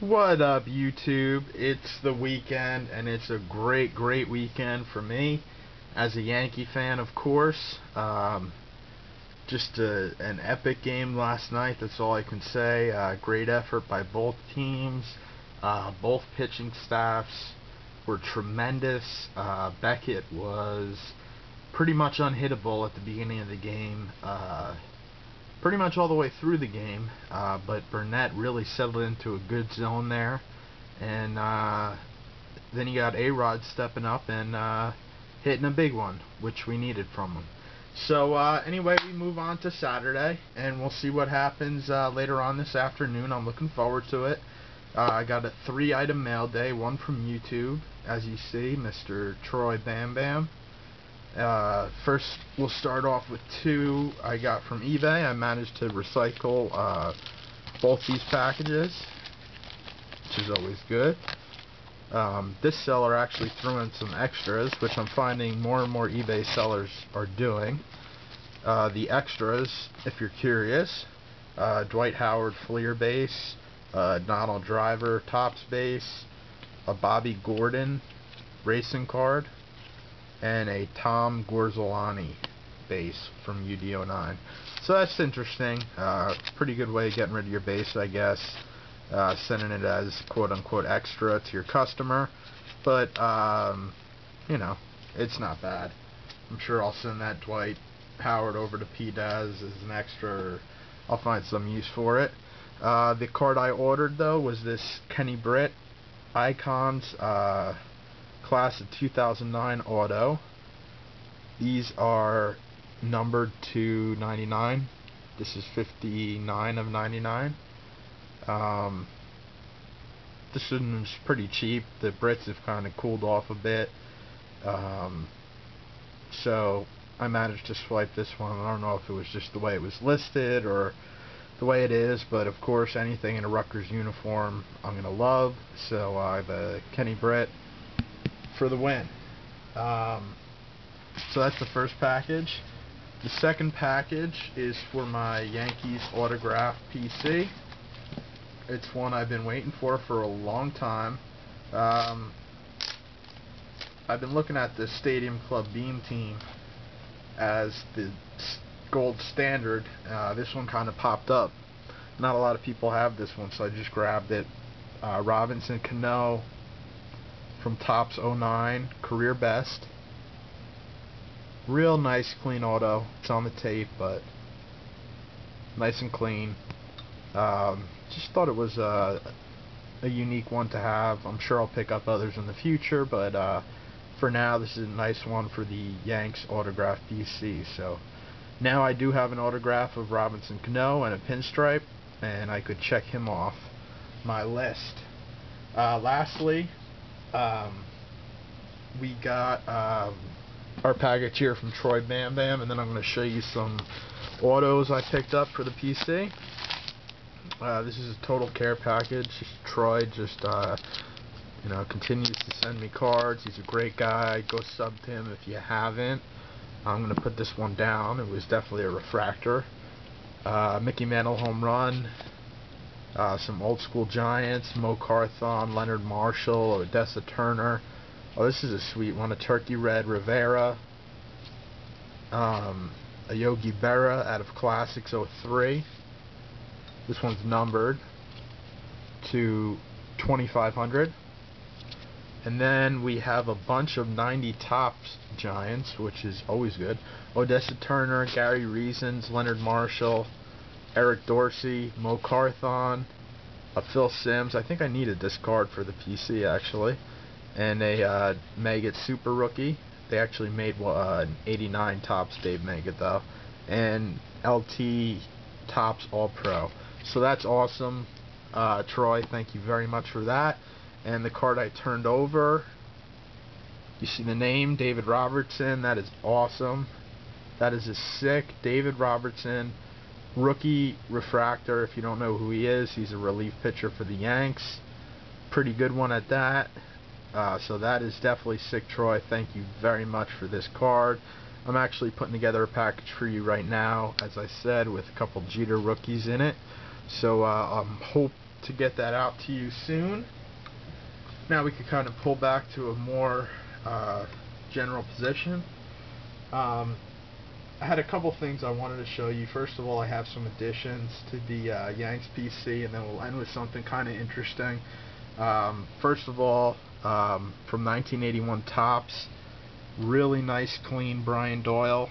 What up, YouTube? It's the weekend, and it's a great weekend for me as a Yankee fan, of course. Just an epic game last night, that's all I can say. Great effort by both teams. Both pitching staffs were tremendous. Beckett was pretty much unhittable at the beginning of the game. Pretty much all the way through the game, but Burnett really settled into a good zone there, and then you got A-Rod stepping up and hitting a big one, which we needed from him. So anyway, we move on to Saturday, and we'll see what happens later on this afternoon. I'm looking forward to it. I got a 3-item mail day, one from YouTube, as you see, Mr. TroyBamBam. First, we'll start off with 2 I got from eBay. I managed to recycle both these packages, which is always good. This seller actually threw in some extras, which I'm finding more and more eBay sellers are doing. The extras, if you're curious, Dwight Howard Fleer base, Donald Driver Topps base, a Bobby Gordon racing card, and a Tom Gorzelani base from UD09. So that's interesting. Pretty good way of getting rid of your base, I guess. Sending it as quote-unquote extra to your customer. But, you know, it's not bad. I'm sure I'll send that Dwight Howard over to PDAS as an extra, or I'll find some use for it. The card I ordered, though, was this Kenny Britt Icons Class of 2009 auto. These are numbered to 99. This is 59 of 99. This one's pretty cheap. The Brits have kind of cooled off a bit. So I managed to swipe this one. I don't know if it was just the way it was listed or the way it is, but of course anything in a Rutgers uniform I'm going to love. So I have a Kenny Britt for the win. So that's the first package. The second package is for my Yankees autograph PC. It's one I've been waiting for a long time. I've been looking at the Stadium Club Beam team as the gold standard. This one kind of popped up. Not a lot of people have this one, so I just grabbed it. Robinson Cano from Topps 09, career best. Real nice clean auto. It's on the tape, but nice and clean. Just thought it was a unique one to have. I'm sure I'll pick up others in the future, but for now this is a nice one for the Yanks autograph PC. So now I do have an autograph of Robinson Cano and a pinstripe, and I could check him off my list. Lastly, we got our package here from TroyBamBam, and then I'm going to show you some autos I picked up for the PC. This is a total care package. Troy just you know, continues to send me cards. He's a great guy. Go sub to him if you haven't. I'm going to put this one down. It was definitely a refractor. Mickey Mantle home run. Some old school Giants, Mo Carthon, Leonard Marshall, Odessa Turner. Oh, this is a sweet one. A Turkey Red Rivera. A Yogi Berra out of Classics 03. This one's numbered to 2500. And then we have a bunch of 90 Topps Giants, which is always good. Odessa Turner, Gary Reasons, Leonard Marshall, Eric Dorsey, Mo Carthon, a Phil Simms. I think I needed this card for the PC actually. And a Maggot Super Rookie. They actually made an 89 Topps Dave Maggot though. And LT Topps All Pro. So that's awesome. Troy, thank you very much for that. And the card I turned over, you see the name, David Robertson. That is awesome. That is a sick David Robertson rookie refractor. If you don't know who he is, he's a relief pitcher for the Yanks. Pretty good one at that. So that is definitely sick, Troy. Thank you very much for this card. I'm actually putting together a package for you right now, as I said, with a couple Jeter rookies in it. So to get that out to you soon. Now we can kind of pull back to a more general position. I had a couple things I wanted to show you. First of all, I have some additions to the Yanks PC, and then we'll end with something kind of interesting. First of all, from 1981 Topps, really nice clean Brian Doyle.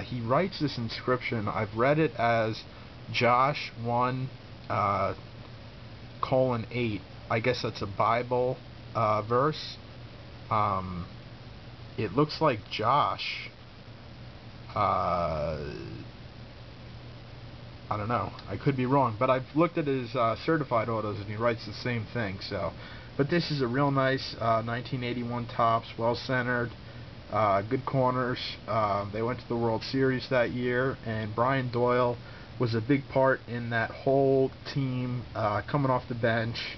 He writes this inscription. I've read it as Josh 1:8. I guess that's a Bible verse. It looks like Josh. I don't know. I could be wrong, but I've looked at his certified autos, and he writes the same thing. So, but this is a real nice 1981 Topps, well centered, good corners. They went to the World Series that year, and Brian Doyle was a big part in that whole team coming off the bench.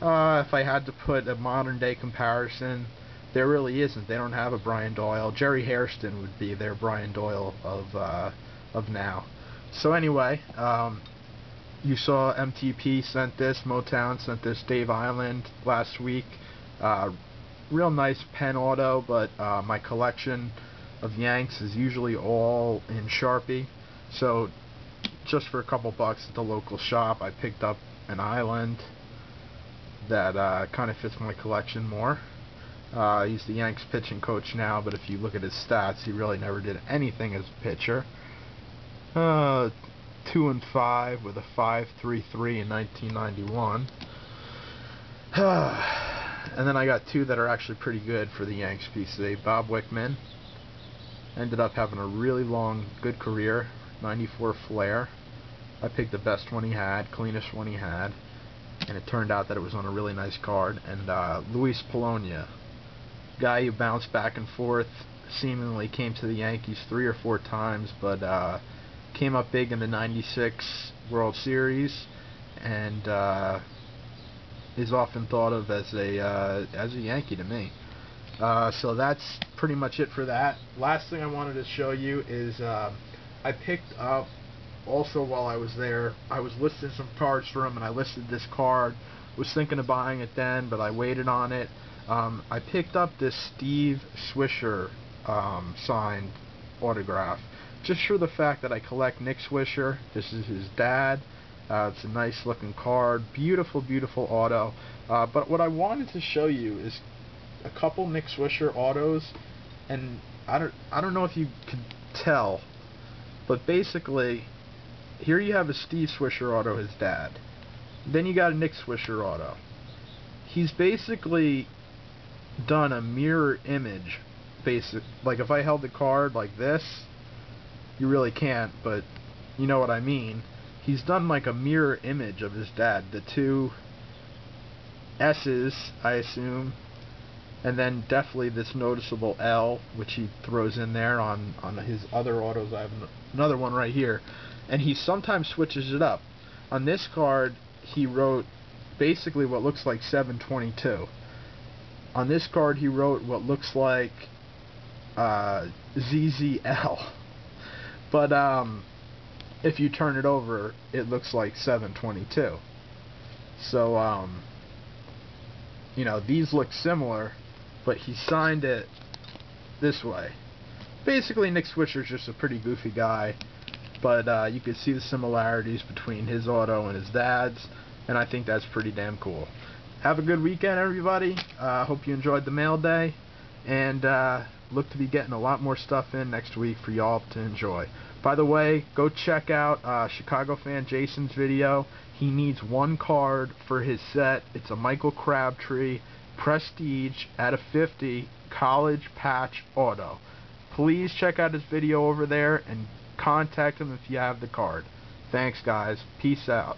If I had to put a modern day comparison, there really isn't. They don't have a Brian Doyle. Jerry Hairston would be their Brian Doyle of now. So anyway, you saw MTP sent this, Motown sent this, Dave Island last week. Real nice pen auto, but my collection of Yanks is usually all in Sharpie. So just for a couple bucks at the local shop, I picked up an Island that kind of fits my collection more. He's the Yanks pitching coach now, but if you look at his stats, he really never did anything as a pitcher. 2-5 with a 5.33 in 1991. And then I got two that are actually pretty good for the Yanks PC. Bob Wickman ended up having a really long, good career. 94 Flair. I picked the best one he had, cleanest one he had, and it turned out that it was on a really nice card. And Luis Polonia, guy who bounced back and forth, seemingly came to the Yankees 3 or 4 times, but came up big in the '96 World Series, and is often thought of as a Yankee to me. So that's pretty much it for that. Last thing I wanted to show you is I picked up, also while I was there, I was listing some cards for him, and I listed this card. Was thinking of buying it then, but I waited on it. I picked up this Steve Swisher signed autograph, just for the fact that I collect Nick Swisher. This is his dad. It's a nice looking card, beautiful, beautiful auto. But what I wanted to show you is a couple Nick Swisher autos, and I don't know if you could tell, but basically, here you have a Steve Swisher auto, his dad. Then you got a Nick Swisher auto. He's basically done a mirror image, like if I held the card like this, you really can't, but you know what I mean. He's done like a mirror image of his dad, the two S's, I assume, and then definitely this noticeable L, which he throws in there on his other autos. I have another one right here, and he sometimes switches it up. On this card, he wrote basically what looks like 722. On this card, he wrote what looks like ZZL. But if you turn it over, it looks like 722. So, you know, these look similar, but he signed it this way. Basically, Nick Swisher's just a pretty goofy guy, but you can see the similarities between his auto and his dad's, and I think that's pretty damn cool. Have a good weekend, everybody. Hope you enjoyed the mail day, and look to be getting a lot more stuff in next week for y'all to enjoy. By the way, go check out Chicagofanjason's video. He needs one card for his set. It's a Michael Crabtree Prestige out of 50 college patch auto. Please check out his video over there and contact him if you have the card. Thanks, guys. Peace out.